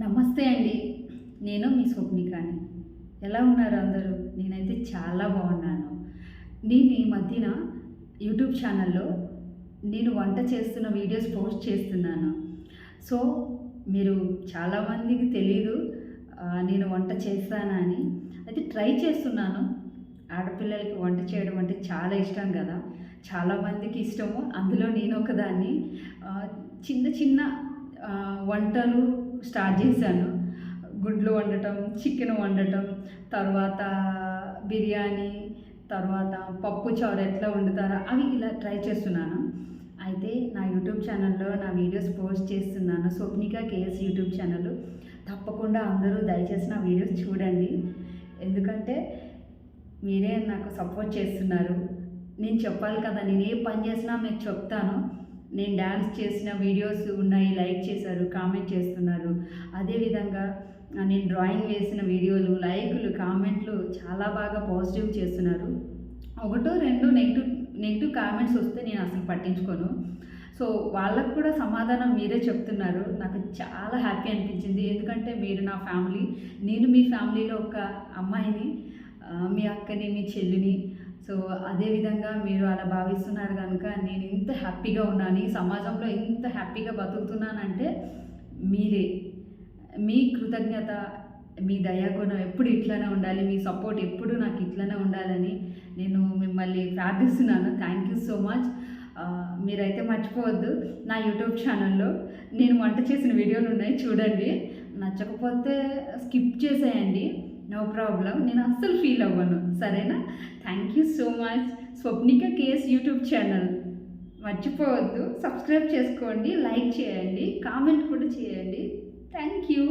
నమస్తే అండి. నేను మీ స్వప్నికాని. ఎలా ఉన్నారు అందరూ? నేనైతే చాలా బాగున్నాను. నేను ఈ మధ్యన యూట్యూబ్ ఛానల్‌లో నేను వంట చేస్తున్న వీడియోస్ పోస్ట్ చేస్తున్నాను. సో, మీరు చాలామందికి తెలీదు నేను వంట చేస్తానని. అయితే ట్రై చేస్తున్నాను. ఆడపిల్లలకి వంట చేయడం అంటే చాలా ఇష్టం కదా! చాలామందికి ఇష్టము. అందులో నేనొకదాన్ని. చిన్న చిన్న వంటలు స్టార్ట్ చేశాను. గుడ్లు వండటం, చికెన్ వండటం, తర్వాత బిర్యానీ, తర్వాత పప్పు చారు ఎట్లా వండుతారో అవి ఇలా ట్రై చేస్తున్నాను. అయితే నా యూట్యూబ్ ఛానల్‌లో నా వీడియోస్ పోస్ట్ చేస్తున్నాను. Swapnika KS YouTube channel. తప్పకుండా అందరూ దయచేసి నా వీడియోస్ చూడండి. ఎందుకంటే మీరే నాకు సపోర్ట్ చేస్తున్నారు. నేను చెప్పాలి కదా! నేను ఏ పని చేసినా మీకు చెప్తాను. నేను డ్యాన్స్ చేసిన వీడియోస్ ఉన్నాయి, లైక్ చేశారు, కామెంట్ చేస్తున్నారు. అదేవిధంగా నేను డ్రాయింగ్ వేసిన వీడియోలు, లైకులు, కామెంట్లు చాలా బాగా పాజిటివ్ చేస్తున్నారు. ఒకటో రెండో నెగిటివ్ కామెంట్స్ వస్తే నేను అసలు పట్టించుకోను. సో, వాళ్ళకు కూడా సమాధానం మీరే చెప్తున్నారు. నాకు చాలా హ్యాపీ అనిపించింది. ఎందుకంటే మీరు నా ఫ్యామిలీ. నేను మీ ఫ్యామిలీలో ఒక అమ్మాయిని, మీ అక్కని, మీ చెల్లిని. సో, అదేవిధంగా మీరు అలా భావిస్తున్నారు కనుక నేను ఇంత హ్యాపీగా ఉన్నాను. ఈ సమాజంలో ఇంత హ్యాపీగా బతుకుతున్నానంటే మీరే. మీ కృతజ్ఞత, మీ దయాగుణం ఎప్పుడు ఇట్లనే ఉండాలి. మీ సపోర్ట్ ఎప్పుడు నాకు ఇట్లనే ఉండాలని నేను మిమ్మల్ని ప్రార్థిస్తున్నాను. Thank you so much. మీరైతే మర్చిపోవద్దు, నా యూట్యూబ్ ఛానల్లో నేను వంట చేసిన వీడియోలు ఉన్నాయి, చూడండి. నచ్చకపోతే స్కిప్ చేసేయండి, నో ప్రాబ్లం. నేను అస్సలు ఫీల్ అవ్వను, సరేనా? Thank you so much. Swapnika KS YouTube channel మర్చిపోవద్దు, సబ్స్క్రైబ్ చేసుకోండి, లైక్ చేయండి, కామెంట్ కూడా చేయండి. Thank you.